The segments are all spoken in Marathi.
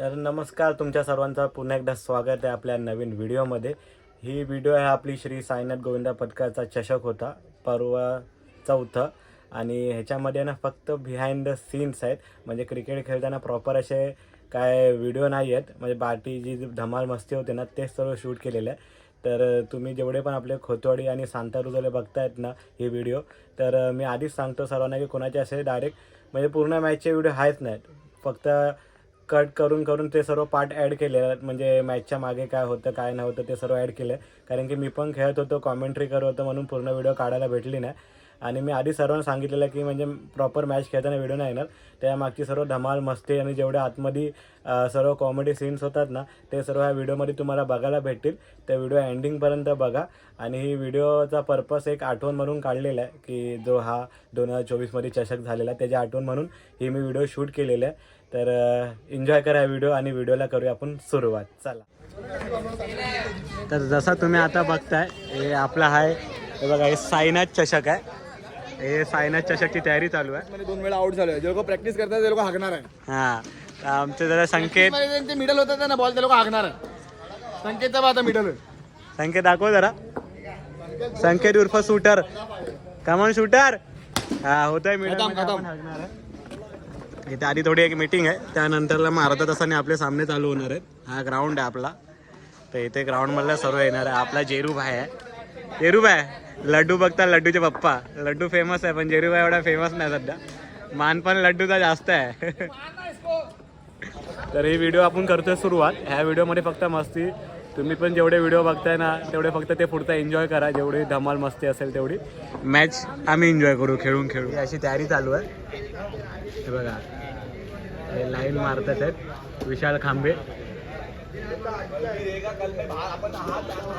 तर नमस्कार, तुमच्या सर्वांचा पुन्हा एकदा स्वागत आहे आपल्या नवीन व्हिडिओमध्ये. ही व्हिडिओ आहे आपली श्री साईनाथ गोविंदा पथकाचा चषक होता पर्व 4. आणि ह्याच्यामध्ये ना फक्त बिहाइंड द सीन्स आहेत, म्हणजे क्रिकेट खेळताना प्रॉपर असे काय व्हिडिओ नाही आहेत, म्हणजे बाकी जी धमाल मस्ती होते ना ते सर्व शूट केलेलं आहे. तर तुम्ही जेवढे पण आपले खोतवाडी आणि सांतारुजले बघतायत ना ही व्हिडिओ, तर मी आधीच सांगतो सर्वांना की कोणाचे असे डायरेक्ट म्हणजे पूर्ण मॅचचे व्हिडिओ आहेच नाहीत, फक्त कट करून ते सर्व पार्ट ॲड केले आहेत. म्हणजे मॅचच्या मागे काय होतं काय नव्हतं ते सर्व ॲड केलं आहे, कारण की मी पण खेळत होतो, कॉमेंट्री करत होतो, म्हणून पूर्ण व्हिडिओ काढायला भेटली नाही. आणि मी आधी सर्वांना सांगितलेलं की म्हणजे प्रॉपर मॅच खेळताना व्हिडिओ नाही येणार, त्यामागची सर्व धमाल मस्ती आणि जेवढे आतमध्ये सर्व कॉमेडी सीन्स होतात ना ते सर्व ह्या व्हिडिओमध्ये तुम्हाला बघायला भेटतील. त्या व्हिडिओ एंडिंगपर्यंत बघा. आणि ही व्हिडिओचा पर्पस एक आठवण म्हणून काढलेला आहे की जो हा 2024मध्ये चषक झालेला त्याची आठवण म्हणून ही मी व्हिडिओ शूट केलेला आहे. तर एन्जॉय करा व्हिडिओ आणि व्हिडिओला करूया आपण सुरुवात. चला. तर जसा तुम्ही आता बघताय हे आपला आहे, हे बघा हे साईनाथ चषक आहे. हे साईनाथ चषकची तयारी चालू आहे. म्हणजे 2 वेळा आउट झालोय. जे लोक प्रॅक्टिस करतात ते लोक हाकणार आहे. हां, आमचे जरा संकेत ते मिडल होतात ना बॉल, ते लोक हाकणार आहे. संकेतचा बा आता मिडल होईल. संकेत दाखव जरा. संकेत उर्फ शूटर, कमॉन शूटर. हा होतंय मिडल. इथे आधी थोडी एक मीटिंग आहे, त्यानंतरला अर्धा तासाने आपले सामने चालू होणार आहेत. हा ग्राउंड आहे आपला. तर इथे ग्राउंडमधला सर्व येणार आहे. आपला जेरूभाई आहे. जेरूभाई लड्डू बघता, लड्डूचे पप्पा. लड्डू फेमस आहे पण जेरूभाई एवढा फेमस नाही सध्या. मान पण लड्डूचा जास्त आहे. तर ही व्हिडिओ आपण करतोय सुरुवात. ह्या व्हिडिओमध्ये फक्त मस्ती, तुम्ही पण जेवढे व्हिडिओ बघताय ना तेवढे फक्त ते पुढचा एन्जॉय करा. जेवढी धमाल मस्ती असेल तेवढी मॅच आम्ही एन्जॉय करू, खेळून. अशी तयारी चालू आहे. हे बघा हे लाईन मारतात आहेत विशाल खांबे.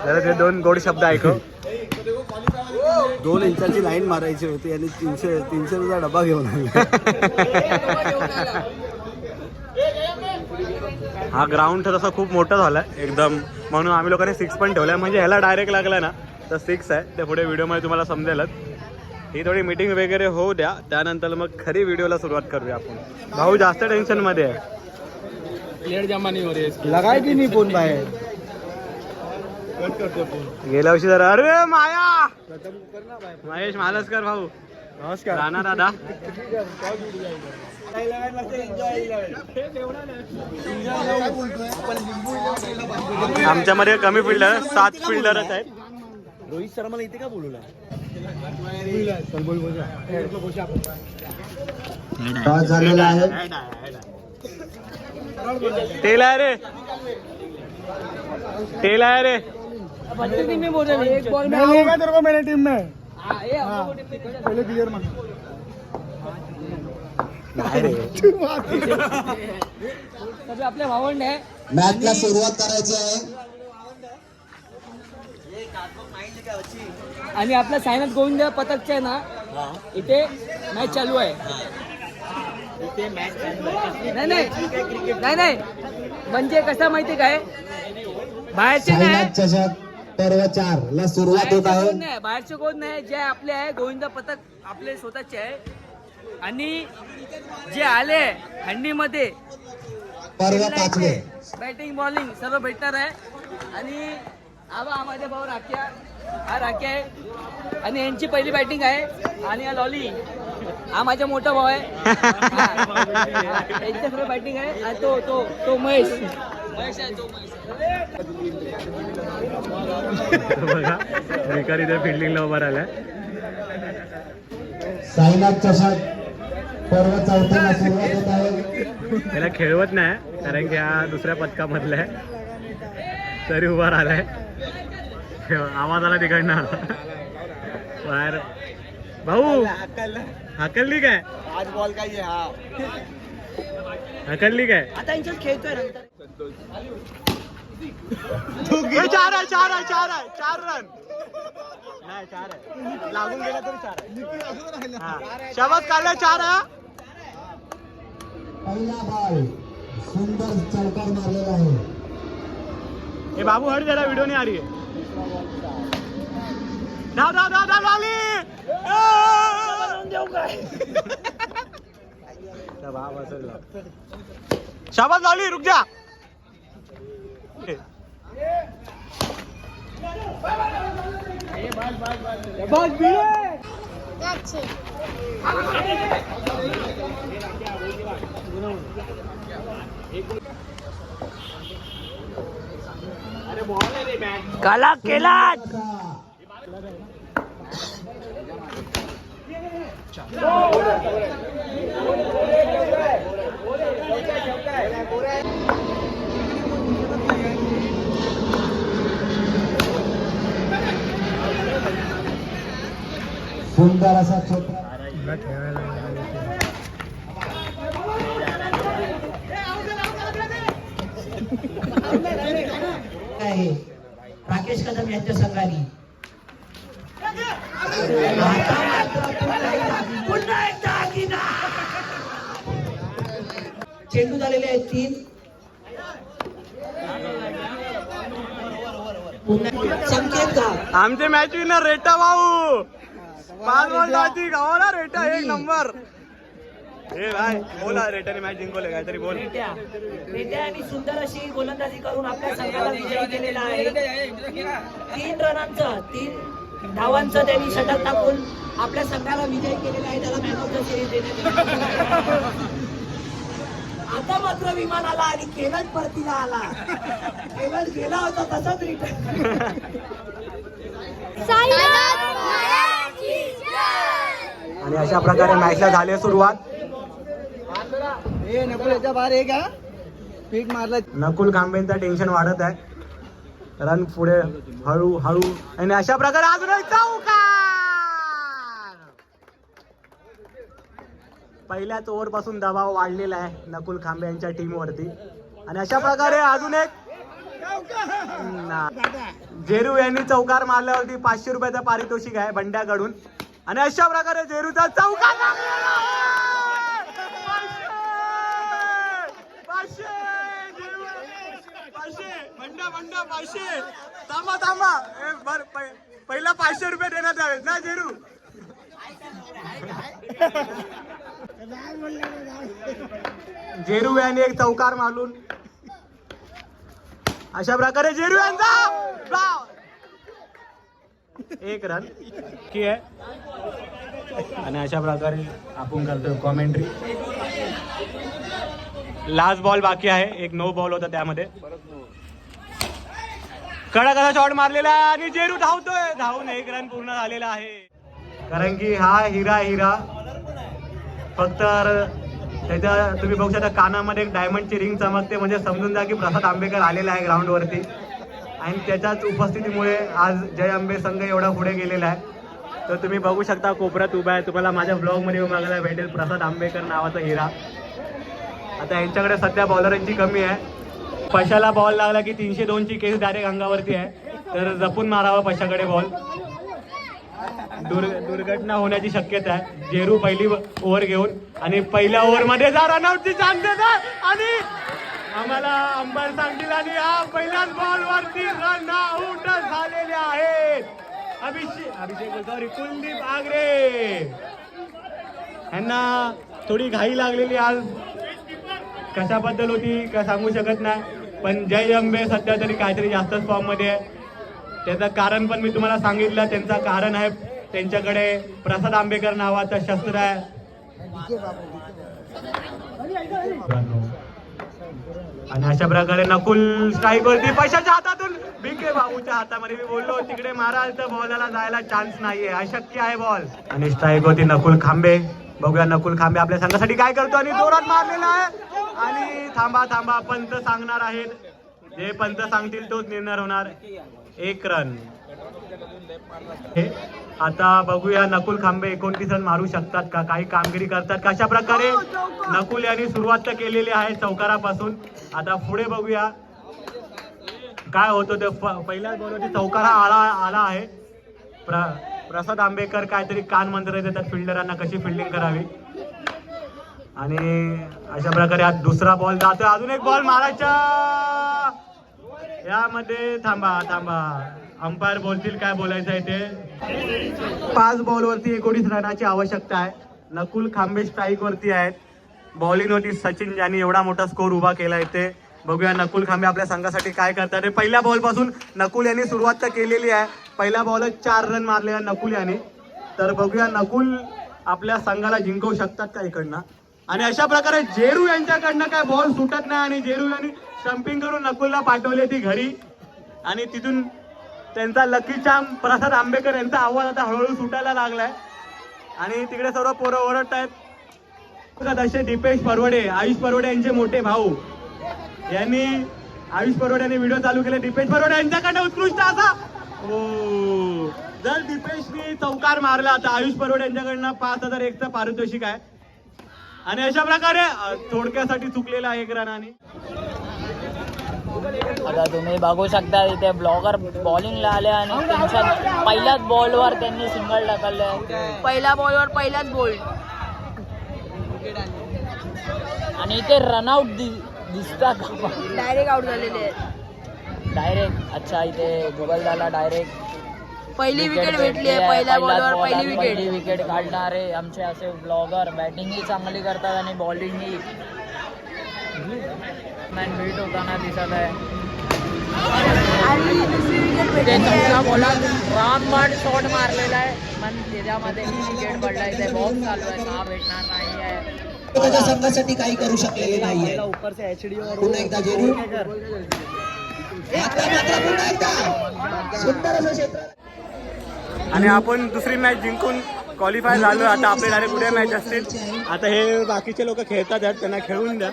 जरा ते 2 गोड शब्द ऐकव. 2 इंचाची लाईन मारायची होती आणि 300 डबा घेऊन आला. हा ग्राउंड तर तसा खूप मोठा झालाय एकदम, म्हणून आम्ही लोकांनी 6 पण ठेवलाय. म्हणजे ह्याला डायरेक्ट लागला ना तर 6 आहे. ते पुढे व्हिडिओमध्ये तुम्हाला समजेलच. ही थोडी मीटिंग वगैरे होऊ द्या, त्यानंतर मग खरी व्हिडिओला सुरुवात करूया आपण. भाऊ जास्त टेन्शन मध्ये आहे. प्लेयर जमा नाही हो रे. लगायची नाही फोन बाहेर. गेल्या वर्षी जरा अरे माया महेश मालसकर भाऊ. नमस्कार. राणा दादा. आमच्यामध्ये कमी फिल्डर 7 फिल्डरच आहेत. रोहित शर्माला इथे का बोलवला? झालेला आहे. तेल आहे रे, तेल आहे रे. टीम में बोल रहे एक बॉल में आऊंगा तेरे को मेरे टीम में. पहले क्लियर मान. आपल्या भावंड आहे. मॅचला सुरुवात करायची आहे. आणि आपल्या साईनाथ गोविंद पथकचे ना इथे मॅच चालू आहे. नाही म्हणजे कसं माहिती काय, बाहेरचे नाही, चषक पर्व 4 ला सुरुवात होत आहे. बाहेरचे कोण नाही, जे आपले आहे गोविंद पथक आपले स्वतःचे आहे. आणि जे आले हंडीमध्ये पर्व 5 बॅटिंग बॉलिंग सर्व भेटणार आहे. आणि आबा माझे भाऊ राख्या, हा राख्या आहे आणि यांची पहिली बॅटिंग आहे. आणि हा लॉली, हा माझा मोठा भाऊ आहे. यांच्या सर्व बॅटिंग आहे. आणि तो महेश आहे. तो बघा भिकारी ते फिल्डिंगला उभा राहिलाय. साईनाथ चषक पर्व 4 ला सुरुवात होत आहे. त्याला खेळवत नाही कारण की हा दुसऱ्या पथकामधला आहे, तरी उभा राहिलाय. आवाज आला तिकडनं बाहेर. भाऊ हाकलली काय? आज बॉल काय हा हाकलली काय? आता यांच्यात खेळतोय नंतर. 4 रन नाही, 4 आहे. लागून गेला तरी 4 आहे. शाबास काढला 4 आहे. पहिला बॉल सुंदर चौकार मारलेला आहे. हे बाबू हट जरा, व्हिडिओ नाही आ रही है. धाव लाली. शाबाश लावली, रुक जा. काला केला. सुंदर असा छोटा आहे राकेश कदम यांच्या संघाने. पुन्हा एकदा आगीना. चेंडू झालेले आहेत 3. संकेत का आमचे मॅच विनर रेटा भाऊ. 5 बॉल जाती गावाला रेटा 1 नंबर. ए भाई बोला, रेटाने मॅच जिंकवले काहीतरी बोल. रेट्या आणि सुंदर अशी गोलंदाजी करून आपल्या संघाला विजयी केलेला आहे. 3 रनांचं 3 धावांचं त्यांनी षटक टाकून आपल्या संघाला विजयी केलेला आहे. त्याला मॅन ऑफ द सिरीज देण्यात. आता मात्र विमान आला आणि केवळ परतीला आला. केवळ गेला होता तसाच रिटर्न. आणि अशा प्रकारे मॅचला झाली सुरुवात. नकुल कांबेंचा टेन्शन वाढत आहे. रन पुढे हळू हळू आणि अशा प्रकारे अजून एक चौकार. पहिल्याच ओव्हर पासून दबाव वाढलेला आहे नकुल खांबे यांच्या टीम वरती. आणि अशा प्रकारे अजून एक जेरू यांनी चौकार मारल्यावरती 500 रुपयाचा पारितोषिक आहे बंड्याकडून. आणि अशा प्रकारे जेरूचा चौकार लागलेला आहे. 500 बंडा 500. थांबा पहिला 500 रुपये देण्यात यावेत ना जेरू. जेरू यांनी एक चौकार मारून अशा प्रकारे जेरू यांचा 1 रन की आहे. आणि अशा प्रकारे आपण करतोय कॉमेंट्री. लास्ट बॉल बाकी आहे. एक नो बॉल होता त्यामध्ये. कडा शॉट मारलेला आणि जेरू धावतोय. धावून 1 रन पूर्ण झालेला आहे. कारण की हा हिरा फक्त त्याच्या तुम्ही बघू शकता कानामध्ये एक डायमंडची रिंग चमकते, म्हणजे समजून जा की प्रसाद आंबेकर आलेला आहे ग्राउंड वरती. आणि त्याच्याच उपस्थितीमुळे आज जय अंबे संघ एवढा पुढे गेलेला आहे. तर तुम्ही बघू शकता कोपऱ्यात उभा आहे. तुम्हाला माझ्या ब्लॉगमध्ये बघायला भेटेल प्रसाद आंबेकर नावाचा हिरा. आता यांच्याकडे सध्या बॉलरांची कमी आहे. पशाला बॉल लागला की 302 ची केस डायरेक्ट अंगावरती आहे. तर जपून मारावा पशाकडे बॉल. दुर्घटना होण्याची शक्यता आहे. जेरू पहिली ओव्हर घेऊन आणि पहिल्या ओव्हर मध्ये जा रनआउटची चान्स देतात आणि आम्हाला अंपायर सांगतील. आणि हा पहिल्याच बॉल वरती रन आउट झालेले आहेत. अभिषेक कुलदीप आगरे यांना थोडी घाई लागलेली आज. कशाबद्दल होती काय सांगू शकत नाही. पण जय अंबे सध्या तरी काहीतरी जास्तच फॉर्म मध्ये आहे. त्याचं कारण पण मी तुम्हाला सांगितलं. त्यांचं कारण आहे त्यांच्याकडे प्रसाद आंबेकर नावाचा शस्त्र आहे. आणि अशा प्रकारे नकुल स्ट्राईक वरती पैशाच्या हातातून बीके बाबूच्या हातामध्ये. मी बोललो तिकडे माराल तर बॉलला जायला चान्स नाहीये, अशक्य आहे बॉल. आणि स्ट्राईक होती नकुल खांबे. बघूया नकुल खांबे आपल्या संघासाठी काय करतो. आणि जोरात मारलेला आहे. आणि थांबा पंत सांगणार आहेत. जे पंत सांगतील तोच निर्णय होणार. 1 रन. आता बघूया नकुल खांबे 29 रन मारू शकतात का, काही कामगिरी करतात का. अशा प्रकारे नकुल यांनी सुरुवात तर केलेली आहे चौकारापासून. आता पुढे बघूया काय होतं. ते पहिल्याच बॉलवरती चौकारा आला आहे. प्रसाद आंबेकर काहीतरी कान मंत्र देतात फिल्डरांना कशी फिल्डिंग करावी. आणि अशा प्रकारे आज दुसरा बॉल जातोय. अजून एक बॉल मारायचा यामध्ये. थांबा अंपायर बोलतील काय बोलायचं आहे ते. 5 बॉलवरती 19 रनाची आवश्यकता आहे. नकुल खांबे स्ट्राईक वरती आहेत. बॉलिंग होती सचिन ज्यांनी एवढा मोठा स्कोर उभा केला इथे. बघूया नकुल खांबे आपल्या संघासाठी काय करतात. पहिल्या बॉल पासून नकुल यांनी सुरुवात तर केलेली आहे. पहिल्या बॉलच 4 रन मारले नकुल यांनी. तर बघूया नकुल आपल्या संघाला जिंकवू शकतात का इकडनं. आणि अशा प्रकारे जेरू यांच्याकडनं काय बॉल सुटत नाही आणि जेरू यांनी स्टंपिंग करून नकुलला पाठवली ती घरी. आणि तिथून त्यांचा लकी चाम प्रसाद आंबेकर यांचा आवाज आता हळूहळू सुटायला लागलाय. आणि तिकडे सर्व पोरं ओरडत आहेत. असे दीपेश परवडे, आयुष परवडे यांचे मोठे भाऊ यांनी, आयुष परवडे यांनी व्हिडिओ चालू केले. दीपेश परवडे यांच्याकडे उत्कृष्ट असा जर दीपेशनी चौकार मारला आता आयुष परवडे यांच्याकडनं 5001चं पारितोषिक आहे. आणि अशा प्रकारे थोडक्यासाठी चुकलेला 1 रनाने. आता तुम्ही बघू शकता इथे ब्लॉगर बॉलिंगला आले आणि त्यांच्या पहिल्याच बॉलवर त्यांनी सिंगल टाकले. पहिल्या बॉलवर पहिल्याच बॉल आणि इथे रनआउट दिसतात डायरेक्ट आउट झालेले. डायरेक्ट. अच्छा इथे जुगलदाला डायरेक्ट पहिली विकेट भेटली आहे. पहिल्या बॉलवर पहिली विकेट काढणारे आमचे असे ब्लॉगर बॅटिंगही चांगली करतात आणि बॉलिंगही बीट होताना दिसत आहे. आणि दुसरी विकेट ते भेटली चौथ्या आहे. बॉलात रामबाण शॉट मारलेला आहे पण त्याच्यामध्ये विकेट पडला. इथे बॉक्स चालू आहे. का भेटणार नाही आहे. त्याच्या संघासाठी काही करू शकलेले नाहीये. पुन्हा एकदा जेरू मात्र पुन्हा एकदा सुंदर असं क्षेत्र. आणि आपण दुसरी मॅच जिंकून क्वालिफाय झालो. आता आपले डायरेक्ट उद्या मॅच असतील. आता हे बाकीचे लोक खेळतात आहेत, त्यांना खेळून द्या.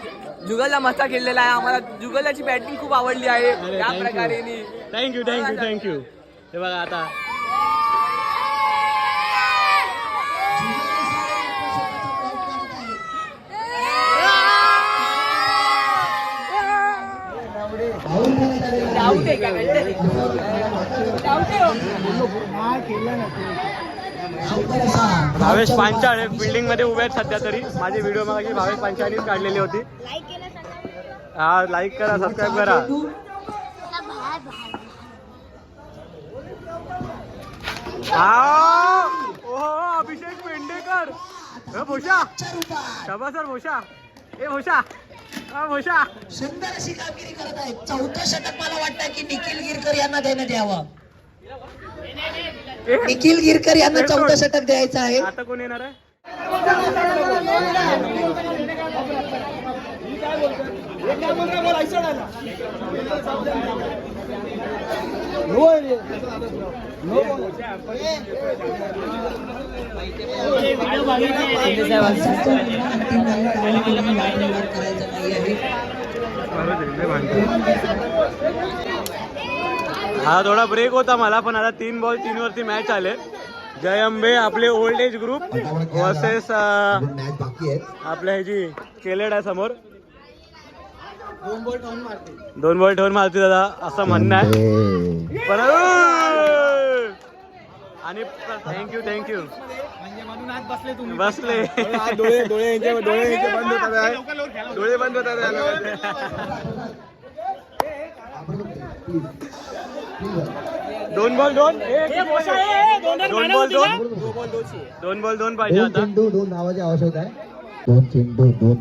जुगलला मस्त खेळलेला आहे. आम्हाला जुगलची बॅटिंग खूप आवडली आहे. त्या प्रकारे थँक्यू थँक्यू थँक्यू. हे बघा आता भावेश पांचाळ हे बिल्डिंग मध्ये उभे आहेत सध्या तरी. माझी व्हिडिओ मागे भावेश पांचाळनीच काढलेली होती. हा लाईक करा, सबस्क्राईब करा. अभिषेक पेंडेकर भोशा शबा सर भोशा ए भोशा भोशा सुंदर अशी कामगिरी करत आहेत. 4थं षटक मला वाटतं की निखिल गिरकर यांना देण्यात यावं. निखिल गिरकर यांना 4थं षटक द्यायचं आहे. आता कोण येणार आहे. हा थोडा ब्रेक होता मला पण आता 3 बॉल 3 वरती मॅच आले. जय अंबे आपले ओल्ड एज ग्रुप वर्सेस आपल्या ह्याची केलेड आहे समोर. 2 बॉल ठेवून मारते दादा असं म्हणणं आहे. पण आणि थँक्यू थँक्यू बसले डोळे बंद होतात. 2 बॉल 2 2 बॉल 2 पाहिजे आता.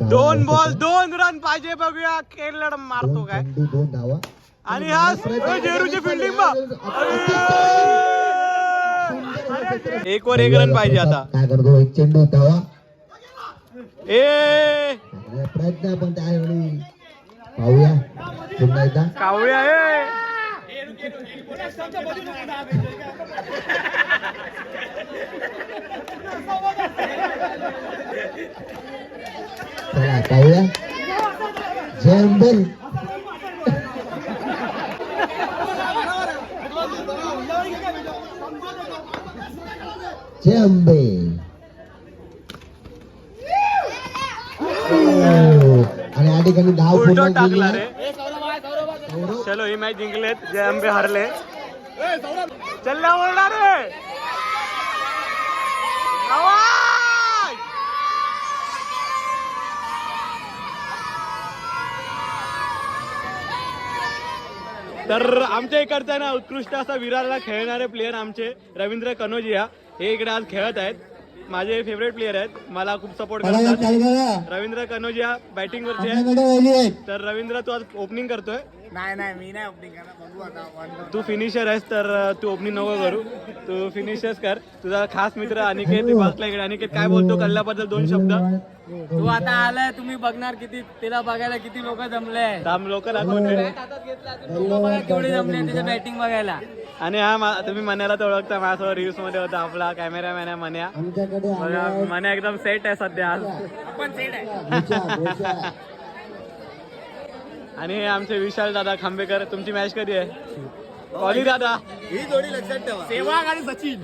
2 बॉल 2 रन पाहिजे. बघूया केरळ मारतो काय. आणि हा जेरूची फिल्डिंग बघ. 1 वर 1 रन पाहिजे आता. काय करतो एक चेंडू धावा प्रयत्न पण त्यावेळी पाहूया पुन्हा एकदा कावळ्या चला पाहूया. जय अंबे जय अंबे. आणि या ठिकाणी धाव पूर्ण टाकला रे. चलो ही मॅच जिंकलेत. जय अंबे हरले. चल्ला ओरडा रे. तर आमच्या इकडचा ना उत्कृष्ट असा विरारला खेळणारे प्लेयर आमचे रवींद्र कनोजिया हे इकडे आज खेळत आहेत. माझे फेवरेट प्लेयर आहेत, मला खूप सपोर्ट करतात. रवींद्र कनोजिया बॅटिंग वरती आहे, तर रवींद्र तू आज ओपनिंग करतोय. नाही मी नाही ओपनिंग करणार, बघू आता. तू फिनिशर आहेस तर तू ओपनिंग नको करू, तू फिनिशर्स कर. तुझा खास मित्र अनिकेत बसला इकडे. अनिकेत काय बोलतो कल्ल्याबद्दल 2 शब्द? तू आता आलाय, तुम्ही बघणार किती तिला बघायला किती लोक जमले. लोक दाखवते केवढे जमले त्याच्या बॅटिंग बघायला. आणि हा तुम्ही मन्याला तर ओळखता, माझ्यासोबत रिव्ह्यूज मध्ये होता आपला कॅमेरामॅन आहे मन्या. मन्या एकदम सेट आहे सध्या आज. आपण सेट आहे. आणि हे आमचे विशाल दादा खांबेकर. तुमची मॅच कधी आहे? ऑली दादा ही जोडी लक्षात ठेवा, सेवाग आणि सचिन.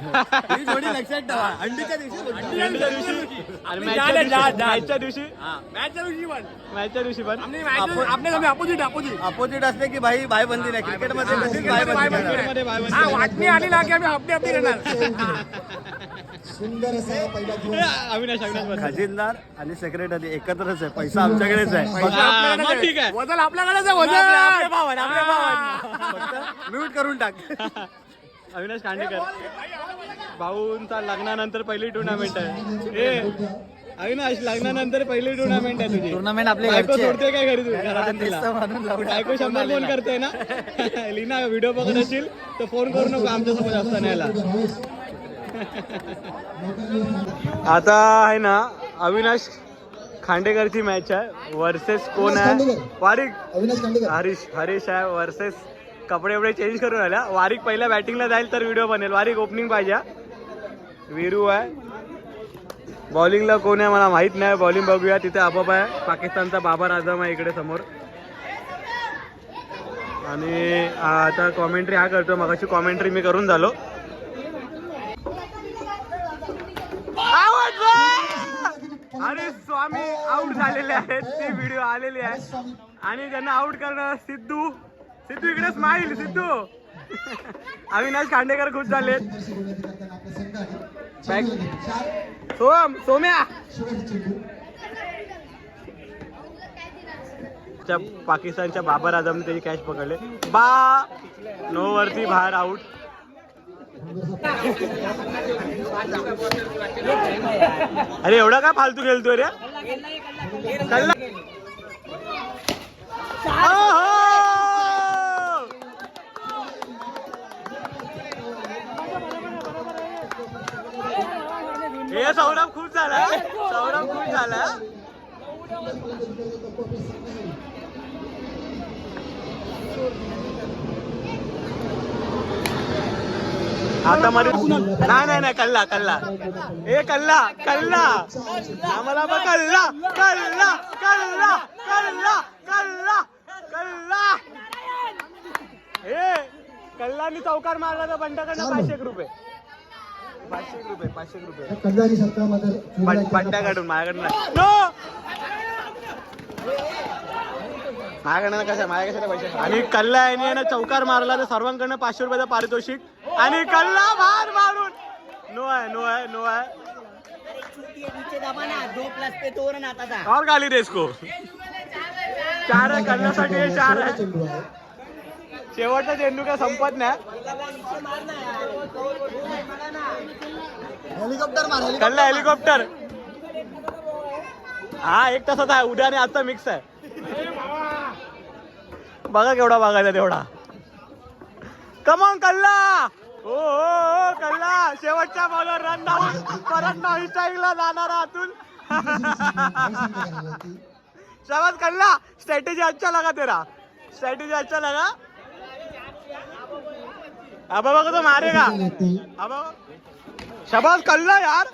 ही जोडी लक्षात ठेवा. अंडीच्या दिवशी आणि मॅचच्या दिवशी पण अपोजिट असले की भाई भाईबंदी नाही. क्रिकेटमध्ये कधीच भाईबंदी नाही. वाटणी आणि लागे आम्ही हप्ते करणार. अविनाश खजिनदार आणि सेक्रेटरी एकत्रच आहे. पैसा आमच्याकडेच आहे. मग ठीक आहे. वजन आपल्याकडेच आहे. वजन आपले भावन म्यूट करून टाक. अविनाश खांडेकर भाऊंचा लग्नानंतर पहिली टुर्नामेंट आहे. ए अविनाश, लग्नानंतर पहिली टुर्नामेंट आहे तुझी. टुर्नामेंट आपले बायको सोडते काय घरी तुझी घरातून? बायको 100 फोन करते ना. लीना व्हिडिओ बघत असेल तर फोन करू नको आमच्यासोबत असताना याला. आता आहे ना अविनाश खांडेकरची मॅच आहे. वर्सेस कोण आहे? वारिक. हरीश आहे वर्सेस. कपडे वपडे चेंज करून आल्या. वारिक पहिल्या बॅटिंगला जाईल तर व्हिडिओ बनेल. वारिक ओपनिंग पाहिजे. वीरू आहे. बॉलिंगला कोण आहे मला माहित नाही. बॉलिंग बघूया. तिथे अबब आहे, पाकिस्तानचा बाबर आझम आहे इकडे समोर. आणि आता कॉमेंट्री हा करतो. मगाशी कॉमेंट्री मी करून झालो. अरे स्वामी आउट झालेले आहेत. ती व्हिडिओ आलेली आहे आणि त्यांना आउट करणार सिद्धू इकडे स्माईल. सिद्धू अविनाश खांडेकर खुश झालेत. सोम्या पाकिस्तानच्या बाबर आझमने त्याची कॅच पकडले. नो वरती बाहेर आउट. अरे एवढा काय फालतू खेळतोय रे? कल्ला. हे सौरभ खूप झाला. आता मध्ये नाही कल्ला. ए कल्ला आम्हाला बघ. कल्ला ए कल्लानी चौकार मारला तर बंटाकडनं 500 रुपये. 500 रुपये बंटा काढून माझ्याकडनं. माझ्याकडनं कसं माझ्याकडे पैसे. आणि कल्ला याने ना चौकार मारला तर सर्वांकडनं 500 रुपयाचं पारितोषिक. आणि कल्ला बाहेर मारून नो आहे. और गाली दे इसको. 4 आहे कल्ल्यासाठी. 4 आहे. शेवटचा चेंडू काय संपत नाही. कल्ला हेलिकॉप्टर. हा 1 तासाचा आहे. उद्या आणि आजचा मिक्स आहे. बघा केवढा बघायचा तेवढा. कमॉन कल्ला. ओ कल्ला शेवटच्या बॉलवर रन धावून परत नॉन स्ट्राईकला जाणारा अतुल. शाबाश कल्ला. स्ट्रॅटेजी अच्छा लगा तेरा. अब बघा तो मारेगा. अब शाबाश कल्ला यार.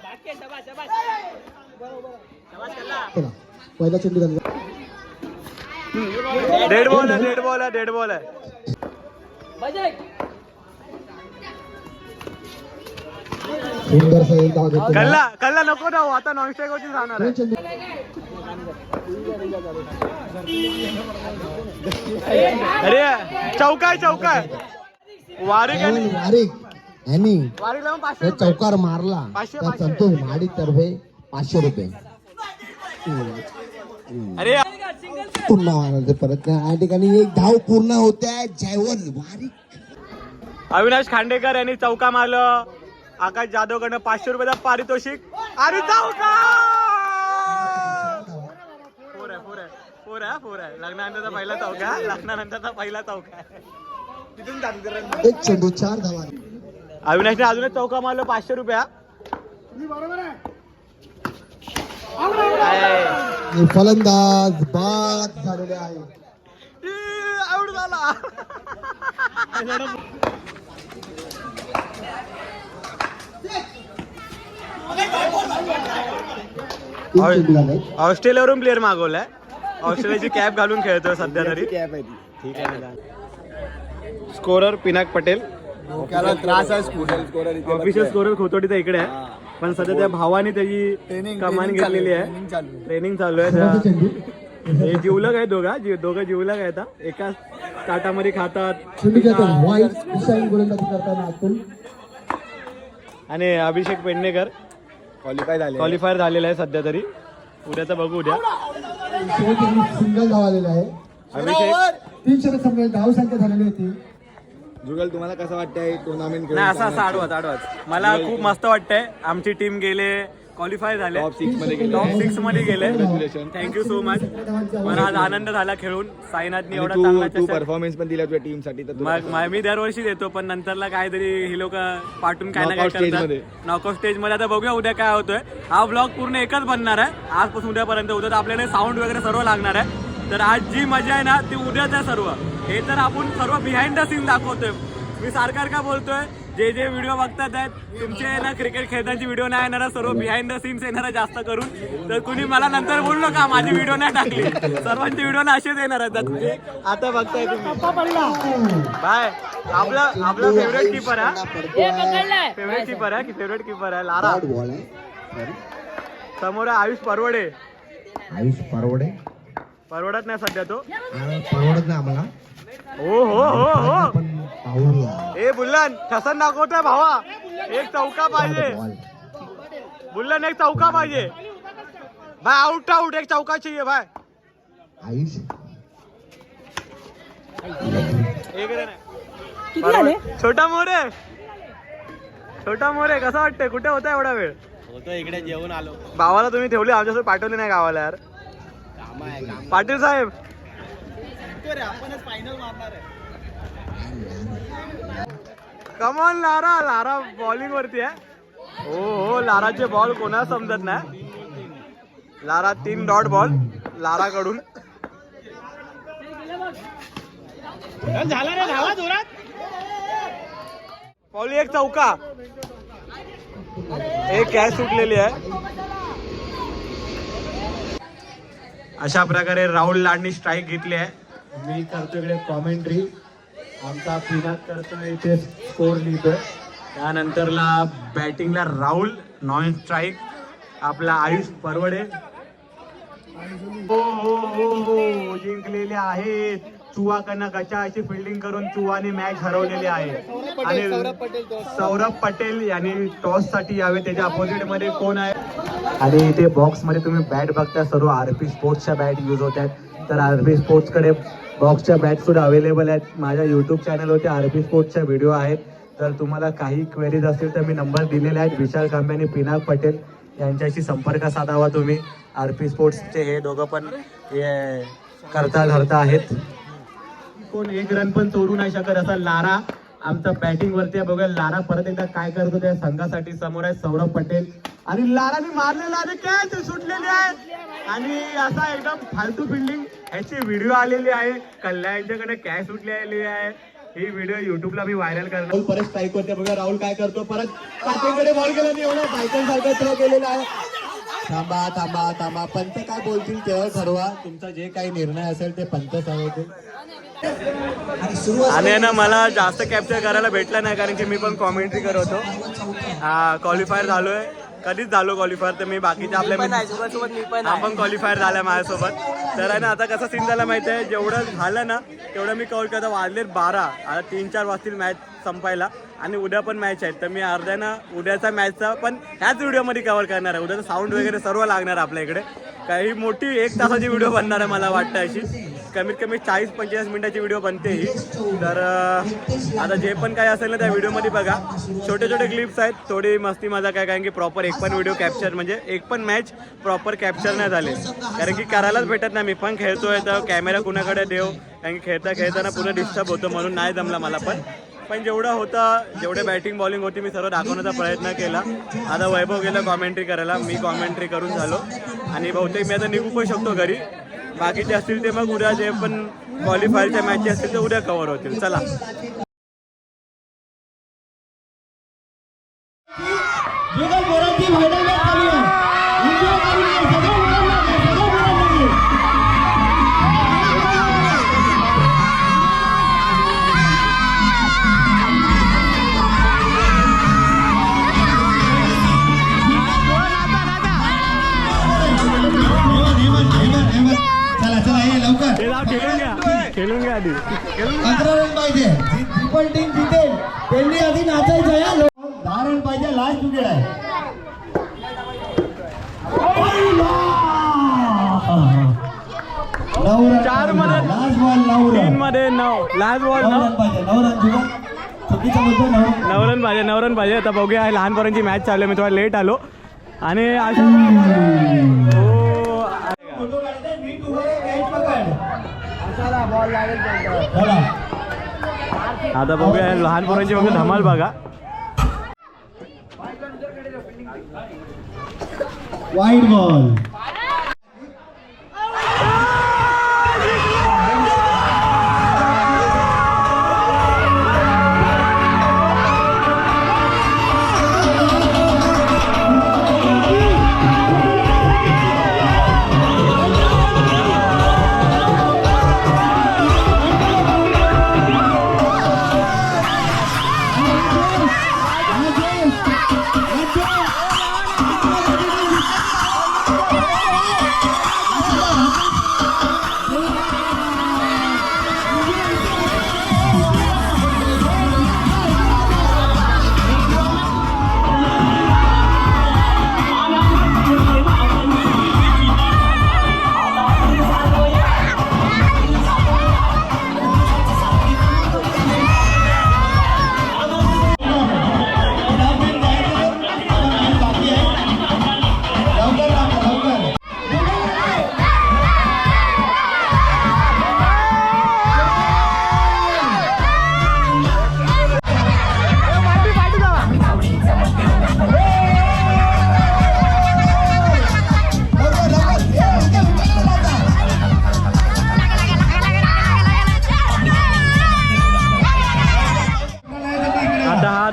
डेड बॉल आहे. कल्ला नको जाऊ. आता नॉन स्ट्राईक वरती जाणार आहे. अरे चौका. वारिक लावून 500 चौकार मारला 500 तर संतोष महाडिकतर्फे 500 रुपये. अरे पुन्हा मारायचं परत. या ठिकाणी एक धाव पूर्ण होत्या. जयवंत वारिक. अविनाश खांडेकर यांनी चौका मारलं. आकाश जाधवकडनं 500 रुपयाचा पारितोषिक. आणि चौका फोर आहे लग्नानंतरचा पहिला चौका लग्नानंतरचा पहिला चौका तिथून चालू एक चेंडू 4 धावा. अविनाशने अजूनच चौका मारलो 500 रुपया आणि फलंदाज बाद झालेले आहे. आउट झाला तीन चेंडू झाले. ऑस्ट्रेलियावरून प्लेअर मागवलाय ऑस्ट्रेलियाची कॅप घालून खेळतोय सध्या तरी कॅप आहे ती. ठीक आहे स्कोरर पिनाक पटेल डोक्याला त्रास आहे स्कोरर ऑफिशियल स्कोरर खोतोडीचा इकडे आहे पण सध्या त्या भावाने त्याची कमान घेतलेली आहे ट्रेनिंग चालू आहे शेवटचा चेंडू. हे जिवलग आहे दोघं जिवलग आहेत हा. एकाच ताटामध्ये खातात चेंडू घेतो वाईट दिशाही गोलंदाजी करताना अतुल. आणि अभिषेक पेडणेकर क्वालिफायर झालेला आहे सध्या तरी उद्याचं बघू उद्या शेवटी सिंगल धाव आलेला आहे. अभिषेक 3 षटक संपले धाव संख्या झालेली होती. जुगल तुम्हाला कसं वाटतंय टुर्नामेंट नाही असं आडवत मला खूप मस्त वाटतंय आमची टीम गेले क्वालिफाय झाले टॉप 6 मध्ये गेले थँक्यू सो मच मला आज आनंद झाला खेळून साईनाथनी एवढा तू चांगला परफॉर्मन्स पण दिला तुझ्या टीम साठी तर मग मी दरवर्षी देतो पण नंतरला काहीतरी ही लोक पाठून काय ना काय Knockout stage करतात मध्ये. नॉकआउट स्टेज मध्ये आता बघूया उद्या काय होतोय हा ब्लॉग पूर्ण एकच बनणार आहे आजपासून उद्यापर्यंत उद्या तर आपल्याला साऊंड वगैरे सर्व लागणार आहे तर आज जी मजा आहे ना ती उद्याच आहे सर्व हे तर आपण सर्व बिहाइंड द सीन दाखवतोय मी सारखा बोलतोय जे व्हिडिओ बघतात आहेत तुमचे ना क्रिकेट खेळताची व्हिडिओ नाही येणार सर्व बिहाइंड द सीन्स येणार जास्त करून तर कुणी मला नंतर बोललो का माझी व्हिडिओ नाही टाकली सर्वांची व्हिडिओ ना असेच येणार आहेत आता बघताय तुम्ही बाय आपला फेवरेट कीपर आहे फेवरेट कीपर आहे लारा Third ball आहे. समोर आहे आयुष परवडे आयुष परवडे परवडत नाही सध्या तो परवडत नाही आम्हाला हो पण पाहूया. ए बुल्लन ठसन दाखवतोय भावा एक चौका पाहिजे बॉल बुल्लन एक चौका पाहिजे भाई आउट एक चौका चाहिए भाई आयुष एक रन आहे. छोटा मोरे कसा वाटतंय कुठे होता एवढा वेळ होतो इकडे जेवून आलो भावाला तुम्ही ठेवली आमच्यासोबत पाठवली नाही गावाला यार पाटील साहेब कमॉन लारा बॉलिंग वरती आहे हो लाराचे बॉल कोणा समजत नाही लारा 3 डॉट बॉल लारा कडून झाला रे धावा जोरात पॉली एक चौका एक कॅच सुटलेली आहे अशा प्रकारे राहुल लाडनी स्ट्राईक घेतली आहे मी करतो इकडे कॉमेंट्री आमचा पिनाक करतोय इथे स्कोर लिहितोय त्यानंतरला बॅटिंगला राहुल नॉन स्ट्राईक आपला आयुष परवडे हो जिंकलेले आहेत चुवाकडनं गचा अशी फिल्डिंग करून चुवाने मॅच हरवलेली आहे आणि सौरभ पटेल यांनी टॉस साठी यावे त्याच्या अपोजिट मध्ये कोण आहे आणि इथे बॉक्स मध्ये तुम्ही बॅट बघता सर्व आरपी स्पोर्ट्सच्या बॅट यूज होत आहेत तर आरपी स्पोर्ट्स कडे बॉक्सच्या बॅट सुद्धा अवेलेबल आहेत माझ्या युट्यूब चॅनलवरती आरपी स्पोर्ट्सच्या व्हिडिओ आहेत तर तुम्हाला काही क्वेरीज असतील तर मी नंबर दिलेले आहेत विशाल कांबे आणि पिनाक पटेल यांच्याशी संपर्क साधावा तुम्ही आरपी स्पोर्ट्सचे हे दोघं पण हे करता धरता आहेत कोण एक रन पण तोडू नाही शकत असा लारा आमचा बॅटिंग वरती आहे बघा लारा परत एकदा काय करतो त्या संघासाठी समोर आहे सौरभ पटेल आणि लाराने मारलेला आणि कॅच सुटलेली आहे आणि असा एकदम फालतू फिल्डिंग ह्याची व्हिडिओ आलेली आहे कल्याणच्याकडे कॅच सुटलेली आहे ही व्हिडिओ युट्यूबला मी व्हायरल करणार परत स्ट्राईक होते बघा राहुल काय करतो परत पाटीलकडे बॉल गेला नाही एवढा सायकल सारखं थ्रो केलेला आहे थांबा पंत काय बोलतील तेव्हा ठरवा तुमचा जे काही निर्णय असेल ते पंत सांगतील. आणि ना मला जास्त कॅप्चर करायला भेटलं नाही कारण की मी पण कॉमेंट्री करत होतो क्वालिफायर झालोय कधीच झालो क्वालिफायर तर मी बाकीच्या आपल्या आपण क्वालिफायर झाल्या माझ्यासोबत तर आहे ना आता कसं सीन झाला माहिती आहे जेवढं झालं ना तेवढं मी कव्हर करता वाजलेत 12 आता 3-4 वाजतील मॅच संपायला आणि उद्या पण मॅच आहेत तर मी अर्ध्या ना उद्याचा मॅचचा पण ह्याच व्हिडिओमध्ये कव्हर करणार आहे उद्याचा साऊंड वगैरे सर्व लागणार आपल्या इकडे काही मोठी 1 तासाची व्हिडिओ बनणार आहे मला वाटतं अशी कमीत कमी 40-45 मिनिटाची व्हिडिओ बनते ही. तर आता जे पण काय असेल ना त्या व्हिडिओमध्ये बघा. छोटे छोटे क्लिप्स आहेत, थोडी मस्ती मजा काय, कारण की प्रॉपर एक पण व्हिडिओ कॅप्चर म्हणजे एक पण मॅच प्रॉपर कॅप्चर नाही झाले, कारण की करायलाच भेटत नाही. मी पण खेळतोय तर कॅमेरा कुणाकडे देऊ, कारण की खेळताना पूर्ण डिस्टर्ब होतं, म्हणून नाही जमला मला पण जेवढं होतं, जेवढे बॅटिंग बॉलिंग होती मी सर्व दाखवण्याचा प्रयत्न केला. आता वैभव गेला कॉमेंट्री करायला, मी कॉमेंट्री करून झालो आणि बहुतेक मी आता निघू पण शकतो घरी. बाकीचे असतील ते मग उद्या जे पण क्वालिफायरच्या मॅचेस असतील ते उद्या कव्हर होतील. चला खेळून घ्या आधी. 11 रन पाहिजे. ट्रिपल टीम जितेल त्यांनी आधी नाचायचं या. 10 रन पाहिजे. लास्ट विकेट आहे. 4 मध्ये लास्ट बॉल 9 रन. 3 मध्ये 9, लास्ट बॉल 9 रन पाहिजे. 9 रन जुगा चुकीचं बोलतो. 9 रन पाहिजे. आता बघूया, लहान पोरांची मॅच चालू आहे. मी थोडा लेट आलो आणि अशा आता बघूया लहान पोरांची बघा धमाल बघा. Wide ball.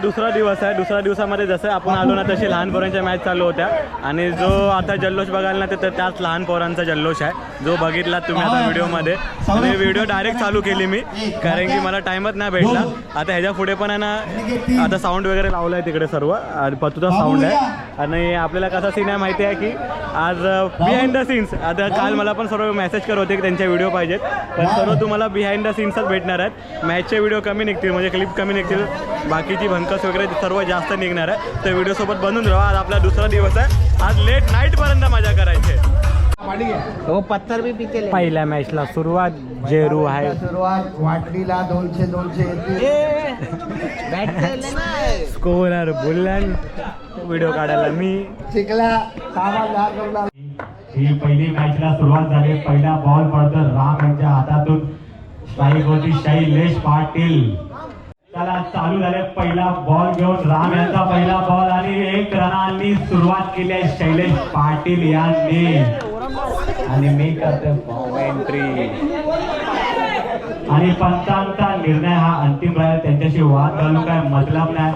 दुसरा दिवस आहे. दुसऱ्या दिवसामध्ये जसं आपण आलो ना तशी लहान पोरांच्या मॅच चालू होत्या आणि जो आता जल्लोष बघायला ना तर त्याच लहान पोरांचा जल्लोष आहे जो बघितला तुम्ही आता व्हिडिओमध्ये. आणि व्हिडिओ डायरेक्ट चालू केली मी कारण की मला टाइमच नाही भेटला. आता ह्याच्या पुढे पण आहे ना आता साऊंड वगैरे लावलं आहे तिकडे सर्व पतूचा साऊंड आहे. आणि आपल्याला कसा सीन आहे माहिती आहे की आज बिहाइंड द सीन्स, आता काल मला पण सर्व मेसेज करत होते की त्यांच्या व्हिडिओ पाहिजेत, पण सर्व तुम्हाला बिहाइंड द सीन्सच भेटणार आहेत. मॅचचे व्हिडिओ कमी निघतील म्हणजे क्लिप कमी निघतील, बाकीची भंकस वगैरे सर्व जास्त निघणार आहे. तर व्हिडिओसोबत बनून राहा. आज आपला दुसरा दिवस आहे. आज लेट नाईटपर्यंत मजा करायची. हो पत्थर भी पिके पहिल्या मॅचला सुरुवात जेरू आहे. सुरुवात वाटलीला 200 स्कोरर बुलन व्हिडिओ काढायला मी शिकला सामान करून. ही पहिली मॅचला सुरुवात झाली. पहिला बॉल पडतो राम यांच्या हातातून. स्ट्राईक होती शैलेश पाटील. त्याला चालू झाले. पहिला बॉल घेऊन राम यांचा पहिला बॉल आणि 1 रनांनी सुरुवात केली आहे शैलेश पाटील यांनी. आणि मी करते कॉमेंट्री आणि पंचांचा निर्णय हा अंतिम राहील. त्यांच्याशी वाद घालून काय मतलब नाही.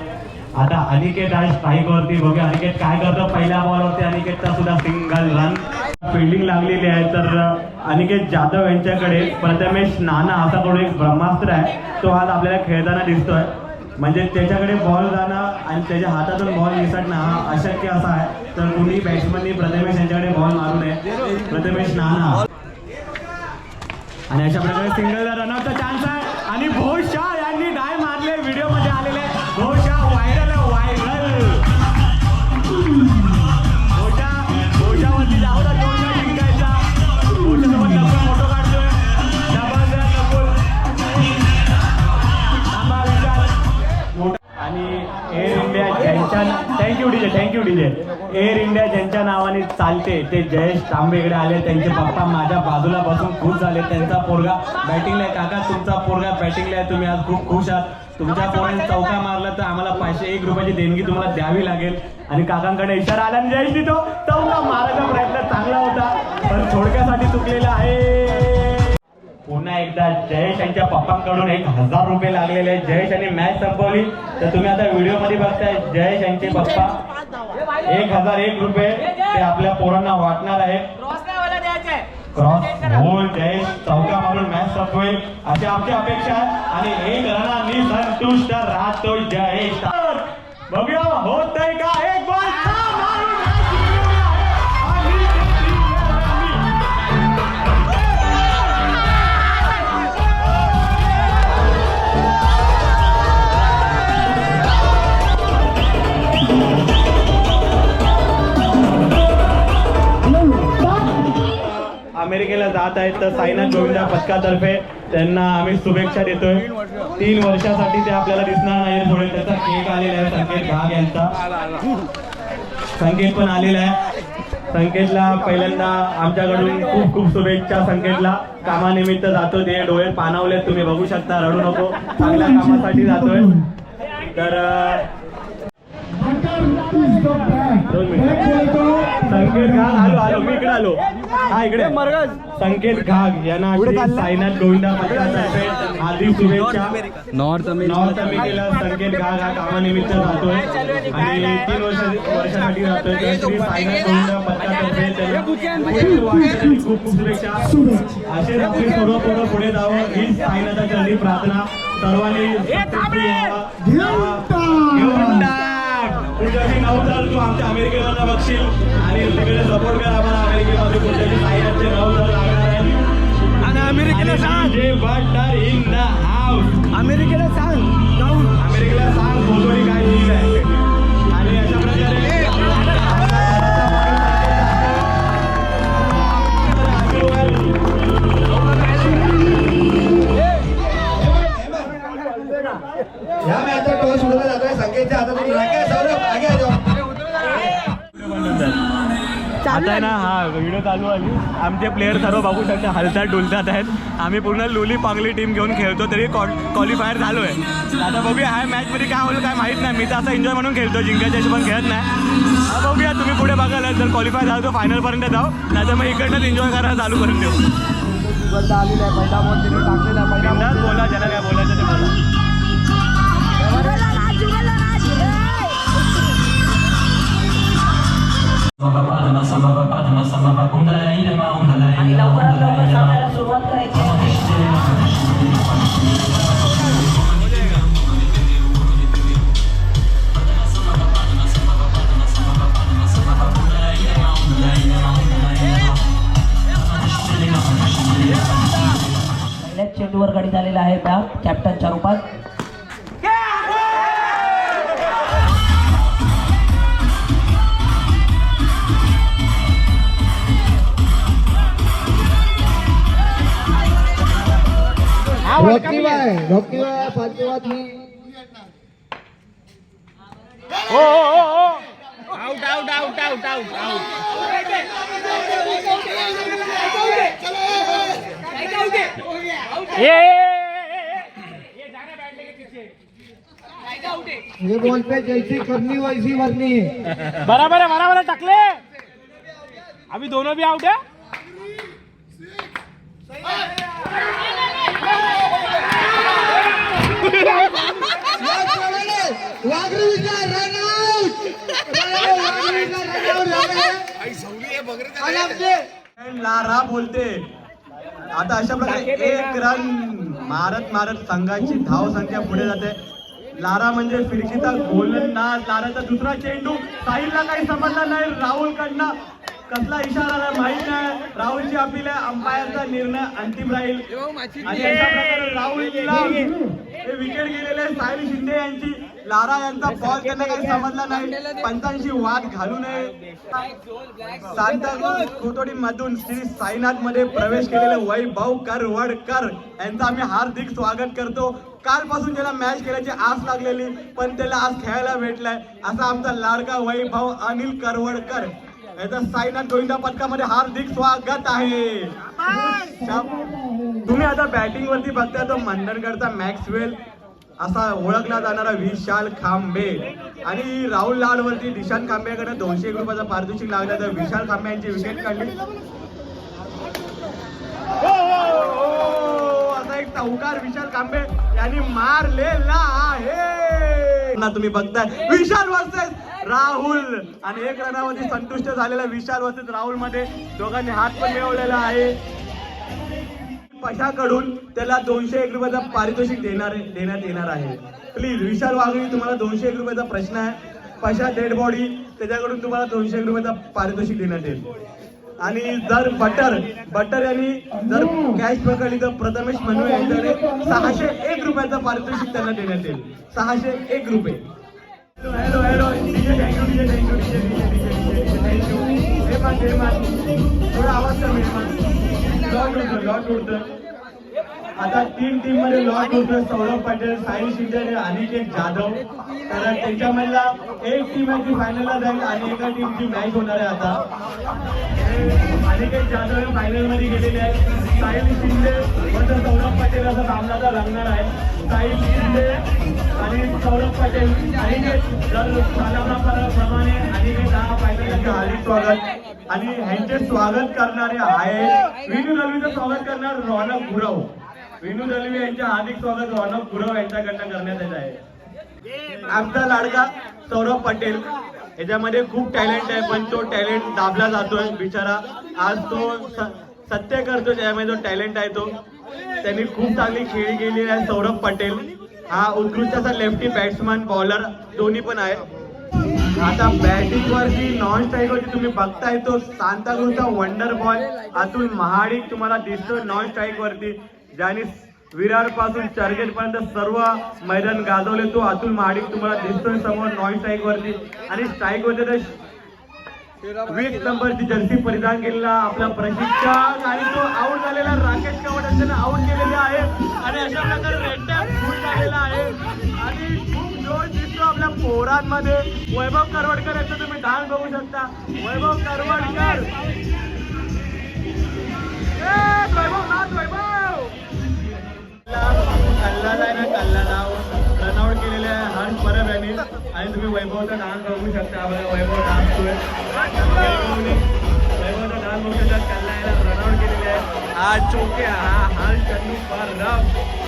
आता अनिकेत आहे स्ट्राईक वरती. बघूया अनिकेत काय करतो. पहिल्या बॉलवरती अनिकेतचा सुद्धा सिंगल रन. फिल्डिंग लागलेली आहे तर अनिकेत जाधव यांच्याकडे प्रथमेश नाना असा तो एक ब्रह्मास्त्र आहे. तो आज आपल्याला खेळताना दिसतोय. म्हणजे त्याच्याकडे बॉल जाणं आणि त्याच्या हातातून बॉल निसटणं हा अशक्य असा आहे. तर कुणी बॅट्समननी प्रथमेश यांच्याकडे बॉल मारू नये. प्रथमेश नाना आणि अशा प्रकारे सिंगल रनआउटचा चान्स आहे. आणि भोशा यांनी डाय मारले. व्हिडिओमध्ये आलेले भोशा व्हायरल भोशावरती जाऊन 2 जिंकायचा. भोशासोबत फोटो काढतोय. Continue DJ. एअर इंडिया ज्यांच्या नावाने चालते ते जयेश तांबे इकडे आले. त्यांचे पप्पा माझ्या बाजूला बसून खुश झाले. त्यांचा पोरगा बॅटिंगला आहे. काका तुमचा पोरगा बॅटिंगला आहे, तुम्ही आज खूप खुश आहात. तुमच्या पोराने चौका मारला तर आम्हाला 501 रुपयाची देणगी तुम्हाला द्यावी लागेल. आणि काकांकडे इशारा आला आणि जयेश तो चौका मारायचा प्रयत्न चांगला होता पण थोडक्यासाठी चुकलेला आहे. पुन्हा एकदा जयेश यांच्या पप्पांकडून 1000 रुपये लागलेले आहेत. जयेश यांनी मॅच संपवली तर तुम्ही आता व्हिडिओ मध्ये बघताय जयेश यांचे पप्पा 1001 रुपये ते आपल्या पोरांना वाटणार आहे. क्रॉस होल जयेश चौका मारून मॅच संपवेल अशी आमची अपेक्षा आहे. आणि 1 रनांनी संतुष्ट राहतो जयेश. बघूया होतंय का. एक बॉल मारून मॅच जिंकलेली आहे. अमेरिकेला जात आहेत तर साईनाथ गोविंदा पथकातर्फे त्यांना आम्ही शुभेच्छा देतोय. 3 वर्षासाठी ते आपल्याला दिसणार नाही. थोडे त्याचा केक आलेला आहे संकेत घाग यांचा. संकेत पण आलेला आहे. संकेतला पहिल्यांदा आमच्याकडून खूप खूप शुभेच्छा. संकेतला कामानिमित्त जातो ते डोळे पाणावले तुम्ही बघू शकता. रडू नको, चांगल्या कामासाठी जातोय. तर 2 मिनिट. संकेत घाग आलो मी इकडे आलो. हा इकडे संकेत घाग यांना साईनाथ गोविंदा पथकातर्फे हार्दिक शुभेच्छा. नॉर्थ अमेरिकेला संकेत घाग हा कामानिमित्त जातोय आणि 3 वर्षासाठी जातोय. तर श्री साईनाथ गोविंदा पथकातर्फे त्यांना खूप खूप शुभेच्छा. असेच आपली सर्व पोरं पुढे जावं हीच साईनाथाची प्रार्थना. सर्वांनी पुढच्याची 9,000 तू आमच्या अमेरिकेला बघशील आणि तिकडे सपोर्ट कर आम्हाला. अमेरिकेमध्ये पुढच्याची साईनाथचे 9,000 लागणार आहेत. आणि अमेरिकेला सांग जे बटर इन द हाऊस. अमेरिकेला सांग जाऊन अमेरिकेला सांग बोलवणी काय चीज आहे. आणि अशा प्रकारे या मॅचचा टॉस उडवला जातोय संकेतच्या हातात. आता आहे ना हा व्हिडिओ चालू आहे. आमचे प्लेयर सर्व बघू शकता हलतात डुलतात आहेत. आम्ही पूर्ण लुली पांगली टीम घेऊन खेळतो तरी क्वालिफायर झालो आहे. आता बघूया ह्या मॅचमध्ये काय होईल काय माहीत नाही. मी तर असं एन्जॉय म्हणून खेळतो, जिंकायच्या पण खेळत नाही. बघूया तुम्ही पुढे बघायला जर क्वालिफाय झालं तर फायनलपर्यंत जाऊ, नाही तर मग इकडनंच एन्जॉय करायला चालू करून देऊ. बिंदास बोला, ज्याला काय बोलायचं ते बोला. आणि लवकरात लवकर सामन्याला सुरुवात करायची आहे. पहिल्याच चेंडूवर गडी झालेला आहे त्या कॅप्टनच्या रूपात. रॉकीबाई पाचवात ही ये बॉल पे जैसी करनी वैसी भरनी. बराबर है टकले. अभी दोनों भी आउट है. लारा बोलते. आता अशा प्रकारे 1 रन मारत संघाची धाव संख्या पुढे जाते. लारा म्हणजे फिरकीचा गोलंदाज. लाराचा दुसरा चेंडू साहिलला काही समजला नाही. राहुल कडनं कसला इशारा आला माहित नाही. राहुलची अपील आहे, अंपायरचा निर्णय अंतिम राहील. आणि अशा प्रकारे राहुलला हे विकेट गेलेले साहिल शिंदे यांची. लारा यांचा बॉल त्यांना काही समजला नाही, पंचांशी वाद घालू नये. सांताक्रूझ कोथोडी मधून श्री साईनाथ मध्ये प्रवेश केलेले वैभव करवडकर यांचं आम्ही हार्दिक स्वागत करतो. कालपासून ज्याला मॅच खेळायची आस लागलेली पण त्याला आज खेळायला भेटलाय असा आमचा लाडका वैभव अनिल करवडकर याचं साईनाथ गोविंदा पदकामध्ये हार्दिक स्वागत आहे. तुम्ही आता बॅटिंग वरती बघताय तो मंडणगडचा मॅक्सवेल असा ओळखला जाणारा विशाल खांबे आणि राहुल लाड वरती दिशांत खांबेकडे 201 रुपयाचा पारितोषिक लागला तर विशाल खांबे यांची विकेट काढली. असा एक चौकार विशाल खांबे यांनी मारलेला आहे. तुम्ही बघताय विशाल वर्सेस राहुल आणि 1 रनावरती संतुष्ट झालेला विशाल वर्सेस राहुल मध्ये दोघांनी हात पण मिळवलेला आहे. पशाकडून त्याला 201 रुपयाचा पारितोषिक देण्यात येणार आहे. प्लीज विशाल वाघळी तुम्हाला 201 रुपयाचा प्रश्न आहे. पशा डेड बॉडी त्याच्याकडून तुम्हाला 201 रुपयाचा पारितोषिक देण्यात येईल. आणि जर बटर यांनी जर कॅच पकडली तर प्रथमेश मनू यांच्याकडे 601 रुपयाचा पारितोषिक त्यांना देण्यात येईल. 601 रुपये. हॅलो थोडा आवाज कमी. लॉट उडतोय आता 3 टीम मध्ये. लॉट उडतोय सौरभ पटेल, साहिल शिंदे आणि अनिकेत जाधव. तर त्याच्यामधला एक टीम आहे ती फायनलला जाईल आणि एका टीमची मॅच होणार आहे. आता अनिकेत जाधव हे फायनल मध्ये गेलेले आहेत. साहिल शिंदे म्हणजे सौरभ पटेल असा सामनाचा रंगणार आहे. साहिल शिंदे आणि सौरभ पटेल. अनिकेत जर प्रमाणे अनिकेत हा फायनलचं हार्दिक स्वागत. आणि ह्यांचे स्वागत करणारे आहे विनू दलवीचं स्वागत करणार रौनक गुरव. विनू दलवी यांचे हार्दिक स्वागत रौनक गुरव यांच्याकडनं करण्यात येत आहे. आमचा लाडका सौरभ पटेल याच्यामध्ये खूप टॅलेंट आहे पण तो टॅलेंट दाबला जातोय बिचारा. आज तो सत्य करतो त्यामध्ये जो टॅलेंट आहे तो. त्यांनी खूप चांगली खेळी केली आहे. सौरभ पटेल हा उत्कृष्ट असा लेफ्टी बॅट्समन बॉलर दोन्ही पण आहे. आता बॅटिंग वरती नॉन स्ट्राईक वरती तुम्ही बघताय तो सांताक्रूझचा वंडर बॉय अतुल महाडिक तुम्हाला दिसतो नॉन स्ट्राईक वरती. ज्याने विरार पासून चर्चगेट पर्यंत सर्व मैदान गाजवले तो अतुल महाडिक तुम्हाला दिसतोय समोर नॉन स्ट्राईक वरती. आणि स्ट्राईक वरती तर 20 नंबरची जर्सी परिधान केलेला आपला प्रशिक्षक आणि तो आउट झालेला राकेश कवड यांना आउट केलेले आहे. आणि अशा प्रकारे रेड टॅप फुल झालेला आहे. आणि खूप जोर दिसतो आपल्या पोरांमध्ये. वैभव करवडकर यांचं तुम्ही डान्स बघू शकता. वैभव करवडकर रनआउट केलेले आहे हर्ष परब यांनी. आणि तुम्ही वैभवचा डान्स बघू शकता. वैभव डान्स वैभवचा डान्स बघू शकता. कल्ला रनआउट केलेले आहे. हा चोके हा हर्ष परब.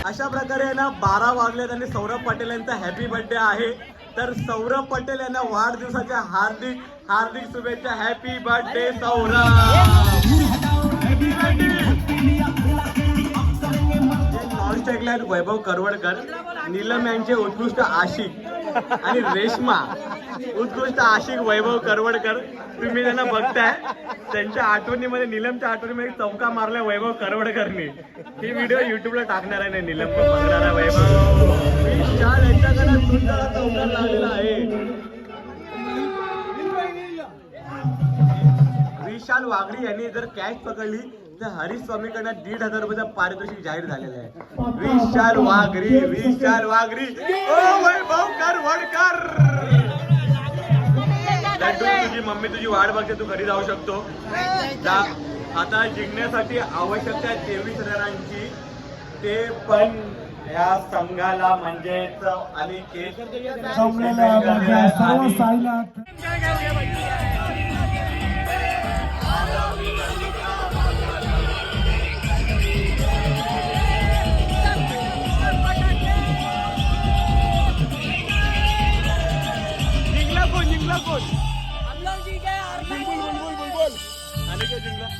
अशा प्रकारे ना 12 वाजले आणि सौरभ पटेल यांचा हॅपी बर्थडे आहे. तर सौरभ पटेल यांना वाढदिवसाच्या हार्दिक हार्दिक शुभेच्छा. Happy birthday Saurabh. वैभव करवडकर, नीलम यांचे उत्कृष्ट आशिक आणि रेश्मा उत्कृष्ट आशिक वैभव करवडकर. तुम्ही त्यांना बघताय त्यांच्या आठवणीमध्ये नीलमच्या आठवणीमध्ये चौका मारलाय वैभव करवडकरनी. ही व्हिडिओ युट्यूबला टाकणार आहे. नाही नीलम पण बघणार आहे. वैभव यांच्याकडे सुंदर चौकार लागलेला आहे. विशाल वाघरी यांनी जर कॅच पकडली तर हरीश स्वामीकडनं 1,500 रुपयाचा पारितोषिक जाहीर झालेला आहे. विशाल वाघरी ओ वैभव करवडकर. तुझी मम्मी तुझी वाट बघते, तू घरी जाऊ शकतो. आता जिंकण्यासाठी आवश्यकता आहे 23 रनांची. ते पण या संघाला म्हणजेच अनिकेत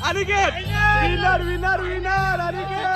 अनिकेत विनर अनिकेत